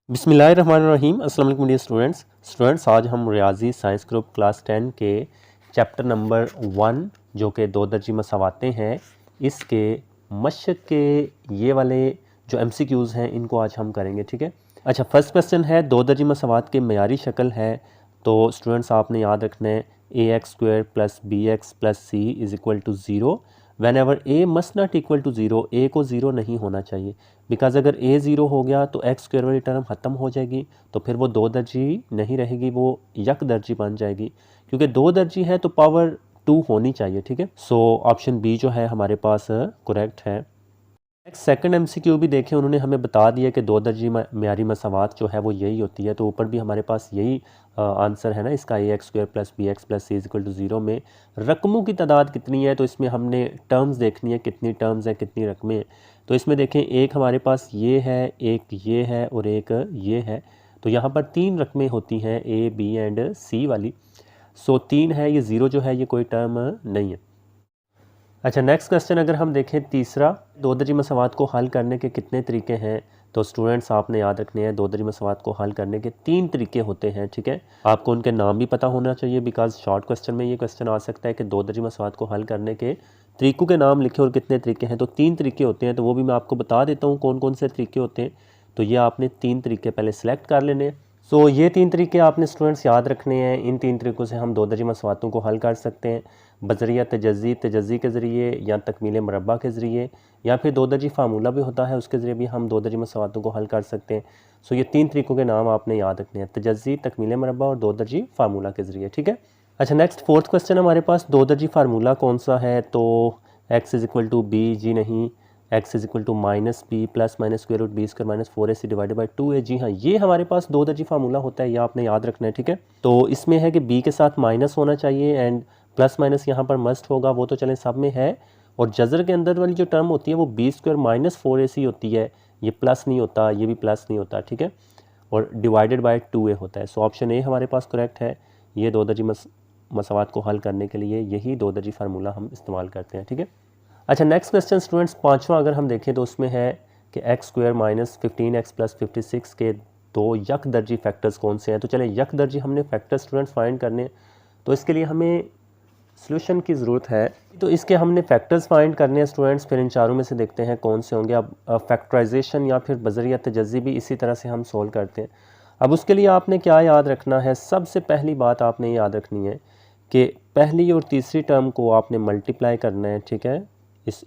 बिस्मिल्लाहिर्रहमानिर्रहीम। अस्सलाम वालेकुम डियर स्टूडेंट्स, आज हम रियाजी साइंस ग्रुप क्लास 10 के चैप्टर नंबर 1 जो कि दो दर्जी मसावातें हैं, इसके मशक के ये वाले जो MCQs हैं इनको आज हम करेंगे। ठीक है। अच्छा, फर्स्ट क्वेश्चन है दो दर्जी मसावात के मयारी शक्ल है। तो स्टूडेंट्स आपने याद रखना है ax² + bx + c = 0 whenever a must not equal to 0, a को 0 नहीं होना चाहिए। बिकॉज अगर ए 0 हो गया तो x² वाली टर्म ख़त्म हो जाएगी, तो फिर वो दो दर्जी नहीं रहेगी, वो यक दर्जी बन जाएगी। क्योंकि दो दर्जी है तो पावर 2 होनी चाहिए। ठीक है। सो ऑप्शन बी जो है हमारे पास करेक्ट है। नेक्स्ट सेकंड MCQ भी देखें, उन्होंने हमें बता दिया कि दो दर्जी म्यारी मसावात जो है वो यही होती है। तो ऊपर भी हमारे पास यही आंसर है ना इसका, ax² + bx + c = 0 में रकमों की तादाद कितनी है। तो इसमें हमने टर्म्स देखनी है, कितनी टर्म्स हैं, कितनी रकमें हैं। तो इसमें देखें, एक हमारे पास ये है, एक ये है और एक ये है। तो यहाँ पर 3 रकमें होती हैं, A, B एंड C वाली। सो 3 है, ये 0 जो है ये कोई टर्म नहीं है। अच्छा, नेक्स्ट क्वेश्चन अगर हम देखें तीसरा, दो दर्जी मसावात को हल करने के कितने तरीके हैं। तो स्टूडेंट्स आपने याद रखने हैं दो दर्जी मसावात को हल करने के 3 तरीके होते हैं। ठीक है। आपको उनके नाम भी पता होना चाहिए, बिकॉज शॉर्ट क्वेश्चन में ये क्वेश्चन आ सकता है कि दो दर्जी मसावात को हल करने के तरीकों के नाम लिखे और कितने तरीके हैं। तो 3 तरीके होते हैं, तो वो भी मैं आपको बता देता हूँ कौन कौन से तरीके होते हैं। तो ये आपने 3 तरीके पहले सेलेक्ट कर लेने हैं। सो ये 3 तरीके आपने स्टूडेंट्स याद रखने हैं। इन 3 तरीक़ों से हम दो दर्जी मसावातों को हल कर सकते हैं, बजरिया तजज़ी के ज़रिए, या तकमील मरबा के ज़रिए, या फिर दो दर्जी फार्मूला भी होता है, उसके ज़रिए भी हम दो दर्जी मसावातों को हल कर सकते हैं। सो ये 3 तरीक़ों के नाम आपने याद रखने हैं, तजज़ी, तकमील मरबा और दो दर्जी फार्मूला के ज़रिए। ठीक है। अच्छा, नेक्स्ट फोर्थ क्वेश्चन हमारे पास, दो दर्जी फार्मूला कौन सा है। तो x = b, जी नहीं, x = -b + -√b² - 4ac / 2a। जी हाँ, ये हमारे पास दो दर्जी फार्मूला होता है, ये आपने याद रखना है। ठीक है। तो इसमें है कि b के साथ माइनस होना चाहिए एंड प्लस माइनस यहाँ पर मस्ट होगा, वो तो चलें सब में है। और जज़र के अंदर वाली जो टर्म होती है वो b² - 4ac होती है, ये प्लस नहीं होता, ये भी प्लस नहीं होता। ठीक है। और डिवाइडेड बाय 2a होता है। सो ऑप्शन ए हमारे पास करेक्ट है। ये दो दर्जी मसावात को हल करने के लिए यही दो दर्जी फार्मूला हम इस्तेमाल करते हैं। ठीक है। अच्छा, नेक्स्ट क्वेश्चन स्टूडेंट्स पांचवा अगर हम देखें तो उसमें है कि x² - 15x + 56 के दो यक दर्जी फैक्टर्स कौन से हैं। तो चलें यक दर्जी हमने फैक्टर स्टूडेंट्स फाइंड करने, तो इसके लिए हमें सॉल्यूशन की ज़रूरत है। तो इसके हमने फैक्टर्स फाइंड करने हैं स्टूडेंट्स, फिर इन चारों में से देखते हैं कौन से होंगे। अब फैक्टराइजेशन या फिर बजरिया तजज़ी भी इसी तरह से हम सोल्व करते हैं। अब उसके लिए आपने क्या याद रखना है, सबसे पहली बात आपने याद रखनी है कि पहली और तीसरी टर्म को आपने मल्टीप्लाई करना है। ठीक है।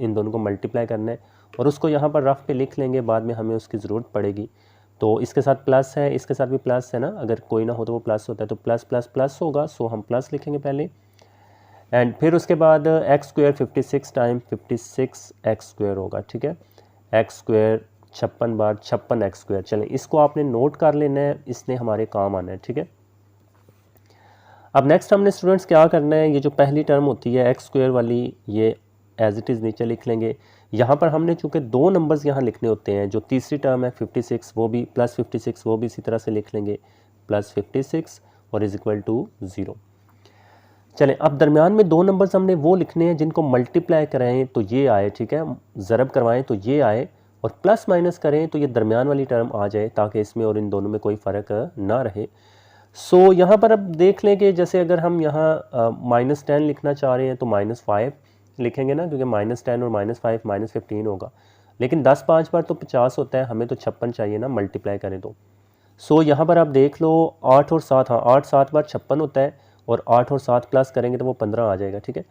इन दोनों को मल्टीप्लाई करना है और उसको यहाँ पर रफ पे लिख लेंगे, बाद में हमें उसकी ज़रूरत पड़ेगी। तो इसके साथ प्लस है, इसके साथ भी प्लस है ना, अगर कोई ना हो तो वो प्लस होता है, तो प्लस प्लस प्लस होगा। सो हम प्लस लिखेंगे पहले, एंड फिर उसके बाद x² 56 टाइम 56 x² होगा। ठीक है। x² 56 बार 56 x²। चलें, इसको आपने नोट कर लेना है, इसने हमारे काम आना है। ठीक है। अब नेक्स्ट हमने स्टूडेंट्स क्या करना है, ये जो पहली टर्म होती है x² वाली, ये एज इट इज़ नीचे लिख लेंगे। यहाँ पर हमने चूँकि दो नंबर्स यहाँ लिखने होते हैं, जो तीसरी टर्म है 56 वो भी +56 वो भी इसी तरह से लिख लेंगे, +56 और = 0। चलें, अब दरमियान में दो नंबर्स हमने वो लिखने हैं जिनको मल्टीप्लाई कराएं तो ये आए। ठीक है। ज़रब करवाएं तो ये आए, और प्लस माइनस करें तो ये दरमियान वाली टर्म आ जाए, ताकि इसमें और इन दोनों में कोई फ़र्क ना रहे। सो यहाँ पर अब देख लें कि जैसे अगर हम यहाँ -10 लिखना चाह रहे हैं तो -5 लिखेंगे ना, क्योंकि -10 और -5 -15 होगा। लेकिन 10 5 बार तो 50 होता है, हमें तो 56 चाहिए ना, मल्टीप्लाई करें तो। सो यहाँ पर आप देख लो 8 और 7, हाँ 8 7 बार 56 होता है, और 8 और 7 प्लस करेंगे तो वो 15 आ जाएगा। ठीक है।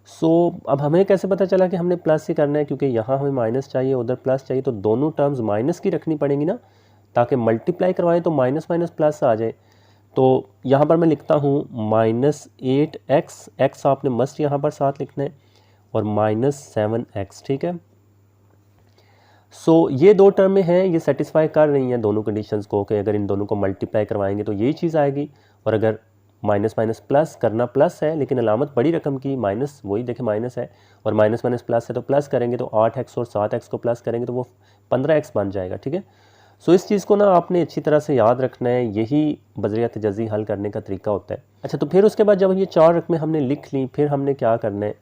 सो अब हमें कैसे पता चला कि हमने प्लस ही करना है, क्योंकि यहाँ हमें माइनस चाहिए, उधर प्लस चाहिए, तो दोनों टर्म्स माइनस की रखनी पड़ेंगी ना, ताकि मल्टीप्लाई करवाएं तो माइनस माइनस प्लस आ जाए। तो यहाँ पर मैं लिखता हूँ -8x, x आपने मस्ट यहाँ पर साथ लिखना है, और -7x। ठीक है। सो ये दो टर्में हैं, ये सेटिस्फाई कर रही हैं दोनों कंडीशंस को, कि अगर इन दोनों को मल्टीप्लाई करवाएंगे तो यही चीज़ आएगी, और अगर माइनस माइनस प्लस करना प्लस है, लेकिन अलामत बड़ी रकम की माइनस, वही देखें माइनस है, और माइनस माइनस प्लस है, तो प्लस करेंगे तो 8x और 7x को प्लस करेंगे तो वो 15x बन जाएगा। ठीक है। सो इस चीज़ को ना आपने अच्छी तरह से याद रखना है, यही बजरिया तजज़ी हल करने का तरीका होता है। अच्छा, तो फिर उसके बाद जब ये 4 रकमें हमने लिख ली, फिर हमने क्या करना है,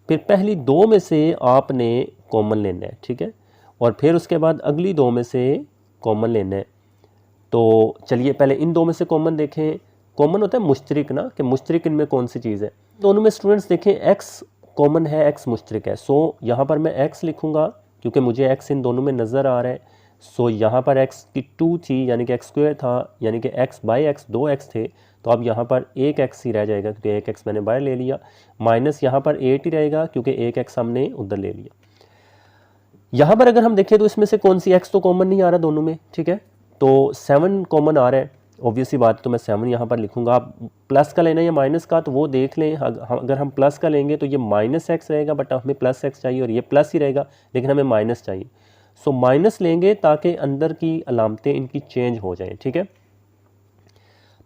फिर पहली दो में से आपने कॉमन लेना है। ठीक है। और फिर उसके बाद अगली दो में से कॉमन लेना है। तो चलिए पहले इन दो में से कॉमन देखें। कॉमन होता है मुश्तरिक ना, कि मुश्तरिक इनमें कौन सी चीज़ है। दोनों में स्टूडेंट्स देखें x कॉमन है, x मुश्तरिक है। सो यहाँ पर मैं x लिखूँगा क्योंकि मुझे x इन दोनों में नज़र आ रहा है। सो यहाँ पर x की 2 थी यानी कि x² था, यानी कि x बाई x 2x थे, तो अब यहाँ पर 1x ही रह जाएगा क्योंकि 1x मैंने बाहर ले लिया, माइनस यहाँ पर 8 ही रहेगा क्योंकि 1x हमने उधर ले लिया। यहाँ पर अगर हम देखें तो इसमें से कौन सी x तो कॉमन नहीं आ रहा दोनों में, ठीक है, तो 7 कॉमन आ रहा है, ऑब्वियसली बात, तो मैं 7 यहाँ पर लिखूँगा। आप प्लस का लेना या माइनस का तो वो देख लें, अगर हम प्लस का लेंगे तो ये -x रहेगा, बट हमें +x चाहिए और ये प्लस ही रहेगा, लेकिन हमें माइनस चाहिए। सो माइनस लेंगे ताकि अंदर की अलामतें इनकी चेंज हो जाएं, ठीक है।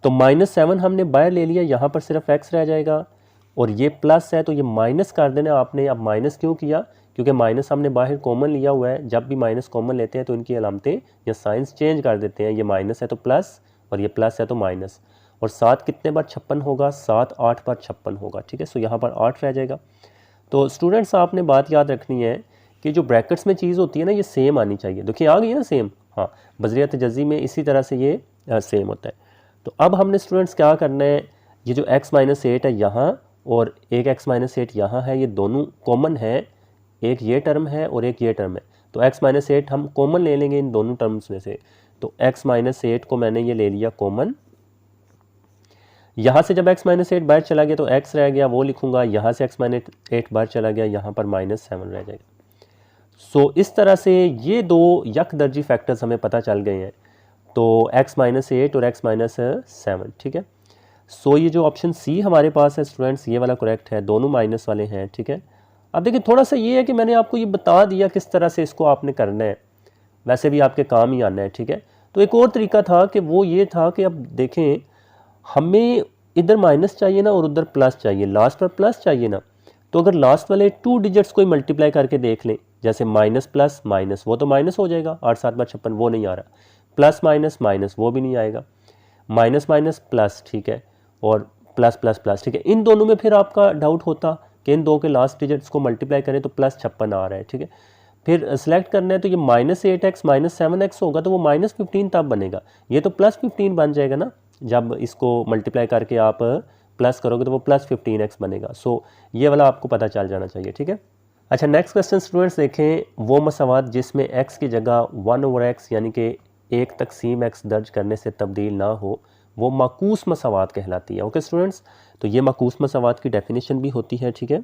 तो -7 हमने बाहर ले लिया, यहाँ पर सिर्फ x रह जाएगा और ये प्लस है तो ये माइनस कर देना आपने। अब माइनस क्यों किया, क्योंकि माइनस हमने बाहर कॉमन लिया हुआ है। जब भी माइनस कॉमन लेते हैं तो इनकी अलामतें या साइंस चेंज कर देते हैं। ये माइनस है तो प्लस और ये प्लस है तो माइनस। और 7 कितने बार 56 होगा, 7 8 बार 56 होगा, ठीक है। सो यहाँ पर 8 रह जाएगा। तो स्टूडेंट्स आपने बात याद रखनी है कि जो ब्रैकेट्स में चीज़ होती है ना, ये सेम आनी चाहिए। देखिए आ गई ना सेम, हाँ, बजरिया तजज़ी में इसी तरह से ये सेम होता है। तो अब हमने स्टूडेंट्स क्या करना है, ये जो x-8 है यहाँ और एक x-8 यहाँ है, ये दोनों कॉमन है, एक ये टर्म है और एक ये टर्म है। तो x-8 हम कॉमन ले लेंगे इन दोनों टर्म्स में से। तो x-8 को मैंने ये ले लिया कॉमन। यहाँ से जब x-8 बाहर चला गया तो x रह गया, वो लिखूंगा। यहाँ से x-8 बाहर चला गया, यहाँ पर -7 रह जाएगा। सो इस तरह से ये दो यकदर्जी फैक्टर्स हमें पता चल गए हैं। तो x-8 और x-7, ठीक है। सो ये जो ऑप्शन सी हमारे पास है स्टूडेंट्स, ये वाला करेक्ट है, दोनों माइनस वाले हैं, ठीक है। अब देखिए थोड़ा सा ये है कि मैंने आपको ये बता दिया किस तरह से इसको आपने करना है, वैसे भी आपके काम ही आना है, ठीक है। तो एक और तरीका था कि वो ये था कि अब देखें हमें इधर माइनस चाहिए ना और उधर प्लस चाहिए, लास्ट पर प्लस चाहिए ना, तो अगर लास्ट वाले 2 डिजिट्स को मल्टीप्लाई करके देख लें, जैसे माइनस प्लस माइनस, वो तो माइनस हो जाएगा, 8 7 बार 56, वो नहीं आ रहा। प्लस माइनस माइनस, वो भी नहीं आएगा। माइनस माइनस प्लस, ठीक है, और प्लस प्लस प्लस, ठीक है। इन दोनों में फिर आपका डाउट होता कि इन दो के लास्ट डिजिट्स को मल्टीप्लाई करें तो +56 आ रहा है, ठीक है। फिर सेलेक्ट करना है तो ये -8x -7x होगा, तो वो -15 तब बनेगा। ये तो +15 बन जाएगा ना, जब इसको मल्टीप्लाई करके आप प्लस करोगे तो वो +15x बनेगा। सो ये वाला आपको पता चल जाना चाहिए, ठीक है। अच्छा, नेक्स्ट क्वेश्चन स्टूडेंट्स देखें, वो मसावात जिसमें x की जगह 1/x यानी कि 1/x दर्ज करने से तब्दील ना हो, वो माकूस मसावात कहलाती है। ओके स्टूडेंट्स, तो ये माकूस मसावात की डेफिनेशन भी होती है, ठीक है,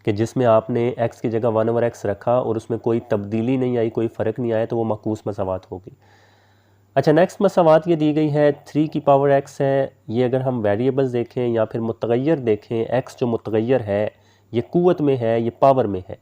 कि जिसमें आपने x की जगह 1/x रखा और उसमें कोई तब्दीली नहीं आई, कोई फ़र्क नहीं आया, तो वो माकूस मसावात होगी। अच्छा, नेक्स्ट मसावात ये दी गई है 3 की पावर x है। ये अगर हम वेरिएबल्स देखें या फिर मुतगय्यर देखें, x जो मुतगय्यर है ये कुव्वत में है, ये पावर में है,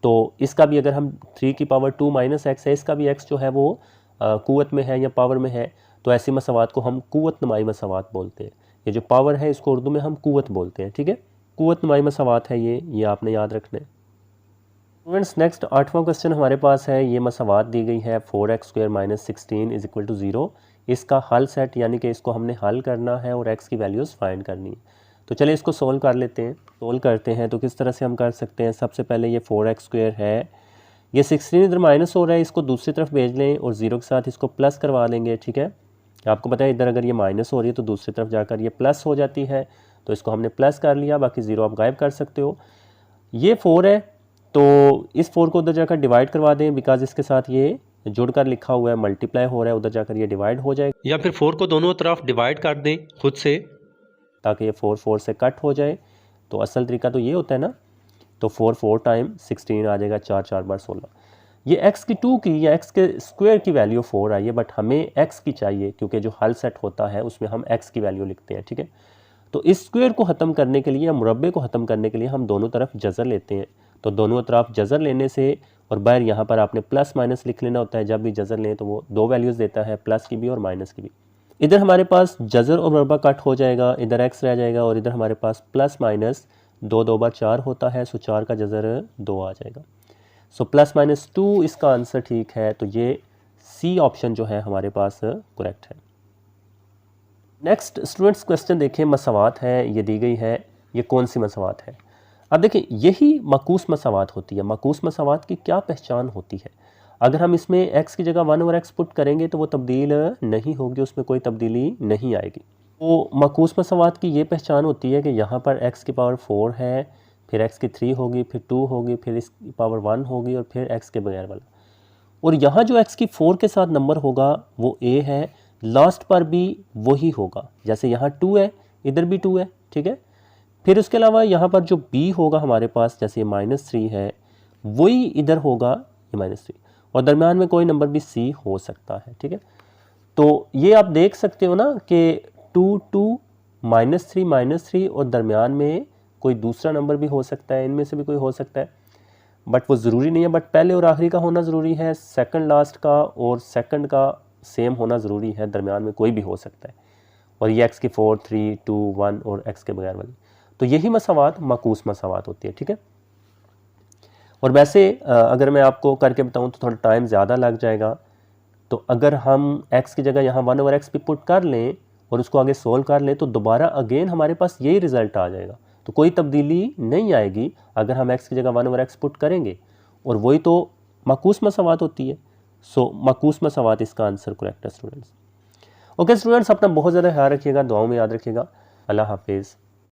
तो इसका भी अगर हम 3 की पावर 2 - x है, इसका भी x जो है वो कुव्वत में है या पावर में है, तो ऐसी मसावात को हम कुव्वत नुमाई मसावात बोलते हैं। ये जो पावर है इसको उर्दू में हम कुव्वत बोलते हैं, ठीक है। कुव्वत नुमाई मसावात है ये आपने याद रखना है। स्टूडेंट्स नेक्स्ट 8वां क्वेश्चन हमारे पास है, ये मसावात दी गई है 4x² - 16 = 0। इसका हल सेट यानी कि इसको हमने हल करना है और x की वैल्यूज़ फाइंड करनी है। तो चलिए इसको सोल्व कर लेते हैं। सोल्व करते हैं तो किस तरह से हम कर सकते हैं। सबसे पहले ये 4x² है, ये 16 इधर माइनस हो रहा है, इसको दूसरी तरफ भेज लें और 0 के साथ इसको प्लस करवा लेंगे, ठीक है। आपको पता है इधर अगर ये माइनस हो रही है तो दूसरी तरफ जाकर ये प्लस हो जाती है, तो इसको हमने प्लस कर लिया, बाकी 0 आप गायब कर सकते हो। ये 4 है तो इस 4 को उधर जाकर डिवाइड करवा दें, बिकॉज इसके साथ ये जुड़कर लिखा हुआ है, मल्टीप्लाई हो रहा है, उधर जाकर ये डिवाइड हो जाएगा, या फिर 4 को दोनों तरफ डिवाइड कर दें खुद से ताकि ये 4 4 से कट हो जाए। तो असल तरीका तो ये होता है ना, तो 4 4 टाइम 16 आ जाएगा, 4 4 बार 16। ये x की 2 की या x के स्क्वायर की वैल्यू 4 आई है, बट हमें x की चाहिए क्योंकि जो हल सेट होता है उसमें हम x की वैल्यू लिखते हैं, ठीक है। तो इस स्क्वायर को ख़त्म करने के लिए या मुरब्बे को ख़त्म करने के लिए हम दोनों तरफ जज़र लेते हैं। तो दोनों तरफ जज़र लेने से और बाहर यहाँ पर आपने प्लस माइनस लिख लेना होता है। जब भी जज़र लें तो वो 2 वैल्यूज़ देता है, प्लस की भी और माइनस की भी। इधर हमारे पास जज़र और मुरब्बा कट हो जाएगा, इधर x रह जाएगा और इधर हमारे पास प्लस माइनस 2 2 बार 4 होता है, सो 4 का जज़र 2 आ जाएगा। सो +-2 इसका आंसर ठीक है, तो ये सी ऑप्शन जो है हमारे पास करेक्ट है। नेक्स्ट स्टूडेंट्स क्वेश्चन देखें, मसावात है, ये दी गई है, ये कौन सी मसावात है। अब देखिए यही माकूस मसावात होती है। माकूस मसावात की क्या पहचान होती है। अगर हम इसमें x की जगह 1 ओवर x पुट करेंगे तो वो तब्दील नहीं होगी, उसमें कोई तब्दीली नहीं आएगी। तो माकूस मसावात की ये पहचान होती है कि यहाँ पर x की पावर 4 है, फिर x की 3 होगी, फिर 2 होगी, फिर इसकी पावर 1 होगी और फिर x के बगैर वाला। और यहाँ जो x की 4 के साथ नंबर होगा वो a है, लास्ट पर भी वही होगा, जैसे यहाँ 2 है इधर भी 2 है, ठीक है। फिर उसके अलावा यहाँ पर जो b होगा हमारे पास, जैसे ये -3 है, वही इधर होगा ये -3, और दरम्यान में कोई नंबर भी c हो सकता है, ठीक है। तो ये आप देख सकते हो ना कि 2 2 -3 और दरम्यान में कोई दूसरा नंबर भी हो सकता है, इनमें से भी कोई हो सकता है, बट वो ज़रूरी नहीं है। बट पहले और आखिरी का होना ज़रूरी है, सेकंड लास्ट का और सेकंड का सेम होना ज़रूरी है, दरम्यान में कोई भी हो सकता है। और ये x की 4 3 2 1 और x के बगैर वाली, तो यही मसावात माकूस मसावात होती है, ठीक है। और वैसे अगर मैं आपको करके बताऊं तो थोड़ा टाइम ज़्यादा लग जाएगा। तो अगर हम x की जगह यहाँ 1 ओवर x भी पुट कर लें और उसको आगे सोल्व कर लें तो दोबारा अगेन हमारे पास यही रिज़ल्ट आ जाएगा, तो कोई तब्दीली नहीं आएगी अगर हम x की जगह 1 ओवर x पुट करेंगे, और वही तो माकूस मसावात होती है। सो माकूस मसावात इसका आंसर करेक्ट है स्टूडेंट्स। ओके स्टूडेंट्स, अपना बहुत ज़्यादा ख्याल रखिएगा, दुआओं में याद रखिएगा। अल्लाह हाफिज़।